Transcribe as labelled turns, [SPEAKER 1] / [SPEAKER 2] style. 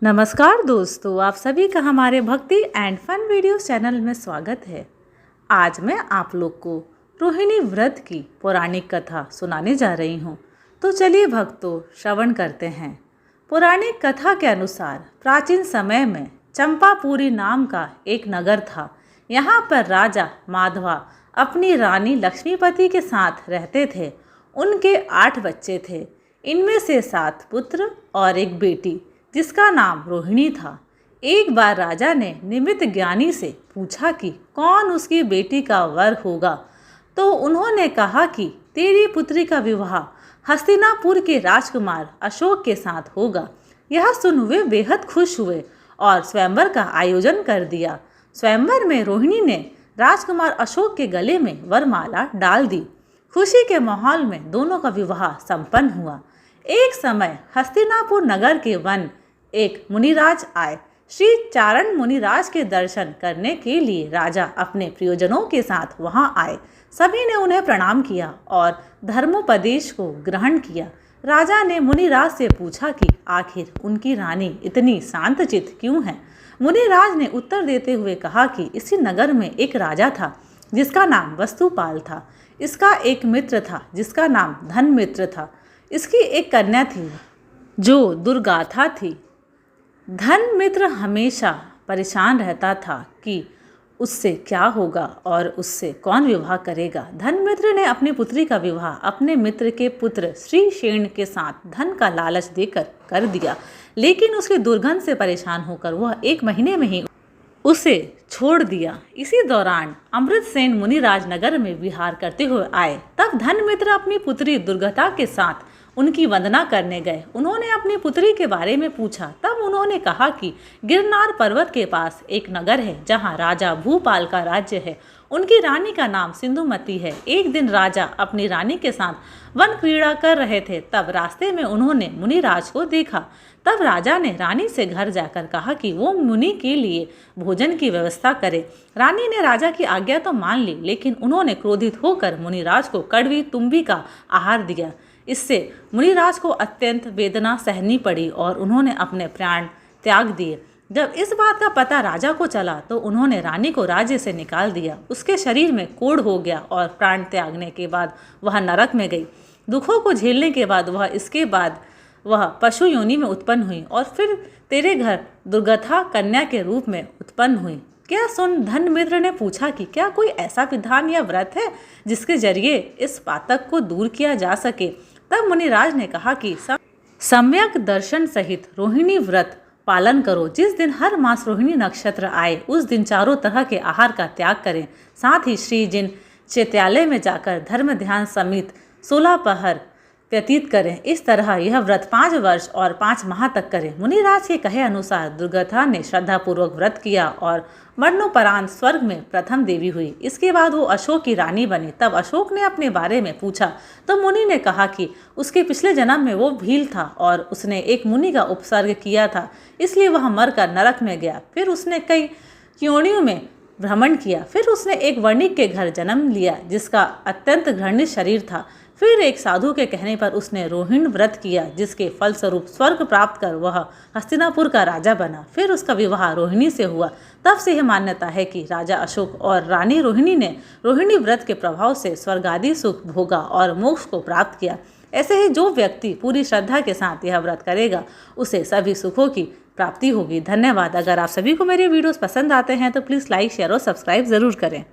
[SPEAKER 1] नमस्कार दोस्तों, आप सभी का हमारे भक्ति एंड फन वीडियोस चैनल में स्वागत है। आज मैं आप लोग को रोहिणी व्रत की पौराणिक कथा सुनाने जा रही हूँ। तो चलिए भक्तों, श्रवण करते हैं। पौराणिक कथा के अनुसार प्राचीन समय में चंपापुरी नाम का एक नगर था। यहाँ पर राजा माधवा अपनी रानी लक्ष्मीपति के साथ रहते थे। उनके 8 बच्चे थे। इनमें से 7 पुत्र और एक बेटी जिसका नाम रोहिणी था। एक बार राजा ने निमित्त ज्ञानी से पूछा कि कौन उसकी बेटी का वर होगा, तो उन्होंने कहा कि तेरी पुत्री का विवाह हस्तिनापुर के राजकुमार अशोक के साथ होगा। यह सुन वे बेहद खुश हुए और स्वयंवर का आयोजन कर दिया। स्वयंवर में रोहिणी ने राजकुमार अशोक के गले में वरमाला डाल दी। खुशी के माहौल में दोनों का विवाह संपन्न हुआ। एक समय हस्तिनापुर नगर के वन एक मुनिराज आए। श्री चारण मुनिराज के दर्शन करने के लिए राजा अपने प्रियजनों के साथ वहां आए। सभी ने उन्हें प्रणाम किया और धर्मोपदेश को ग्रहण किया। राजा ने मुनिराज से पूछा कि आखिर उनकी रानी इतनी शांतचित्त क्यों है। मुनिराज ने उत्तर देते हुए कहा कि इसी नगर में एक राजा था जिसका नाम वस्तुपाल था। इसका एक मित्र था जिसका नाम धनमित्र था। इसकी एक कन्या थी जो दुर्गाथा थी। धनमित्र हमेशा परेशान रहता था कि उससे क्या होगा और उससे कौन विवाह करेगा। धनमित्र ने अपनी पुत्री का विवाह अपने मित्र के पुत्र श्रीशेन के साथ धन का लालच देकर कर दिया, लेकिन उसकी दुर्गंध से परेशान होकर वह 1 महीने में ही उसे छोड़ दिया। इसी दौरान अमृतसेन मुनिराज नगर में विहार करते हुए आए। तब धनमित्र अपनी पुत्री दुर्गता के साथ उनकी वंदना करने गए। उन्होंने अपनी पुत्री के बारे में पूछा। तब उन्होंने कहा कि गिरनार पर्वत के पास एक नगर है जहां राजा भूपाल का राज्य है। उनकी रानी का नाम सिंधुमती है। एक दिन राजा अपनी रानी के साथ वन क्रीड़ा कर रहे थे। तब रास्ते में उन्होंने मुनिराज को देखा। तब राजा ने रानी से घर जाकर कहा कि वो मुनि के लिए भोजन की व्यवस्था करे। रानी ने राजा की आज्ञा तो मान ली, लेकिन उन्होंने क्रोधित होकर मुनिराज को कड़वी तुम्बी का आहार दिया। इससे मुनिराज को अत्यंत वेदना सहनी पड़ी और उन्होंने अपने प्राण त्याग दिए। जब इस बात का पता राजा को चला तो उन्होंने रानी को राज्य से निकाल दिया। उसके शरीर में कोढ़ हो गया और प्राण त्यागने के बाद वह नरक में गई। दुखों को झेलने के बाद वह पशु योनि में उत्पन्न हुई और फिर तेरे घर दुर्गथा कन्या के रूप में उत्पन्न हुई। क्या सुन धनमित्र ने पूछा कि क्या कोई ऐसा विधान या व्रत है जिसके जरिए इस पातक को दूर किया जा सके। तब मुनिराज ने कहा कि सम्यक दर्शन सहित रोहिणी व्रत पालन करो। जिस दिन हर मास रोहिणी नक्षत्र आए उस दिन चारों तरह के आहार का त्याग करें। साथ ही श्री जिन चैत्यालय में जाकर धर्म ध्यान समेत 16 पहर व्यतीत करें। इस तरह यह व्रत 5 वर्ष और 5 माह तक करें। मुनिराज के कहे अनुसार दुर्गथा ने श्रद्धापूर्वक व्रत किया और मरणोपरांत स्वर्ग में प्रथम देवी हुई। इसके बाद वो अशोक की रानी बनी। तब अशोक ने अपने बारे में पूछा तो मुनि ने कहा कि उसके पिछले जन्म में वो भील था और उसने एक मुनि का उपसर्ग किया था, इसलिए वह मरकर नरक में गया। फिर उसने कई योनियों में भ्रमण किया। फिर उसने एक वर्णिक के घर जन्म लिया जिसका अत्यंत घृणित शरीर था। फिर एक साधु के कहने पर उसने रोहिणी व्रत किया, जिसके फलस्वरूप स्वर्ग प्राप्त कर वह हस्तिनापुर का राजा बना। फिर उसका विवाह रोहिणी से हुआ। तब से यह मान्यता है कि राजा अशोक और रानी रोहिणी ने रोहिणी व्रत के प्रभाव से स्वर्ग आदि सुख भोगा और मोक्ष को प्राप्त किया। ऐसे ही जो व्यक्ति पूरी श्रद्धा के साथ यह व्रत करेगा उसे सभी सुखों की प्राप्ति होगी। धन्यवाद। अगर आप सभी को मेरे वीडियोस पसंद आते हैं तो प्लीज़ लाइक, शेयर और सब्सक्राइब ज़रूर करें।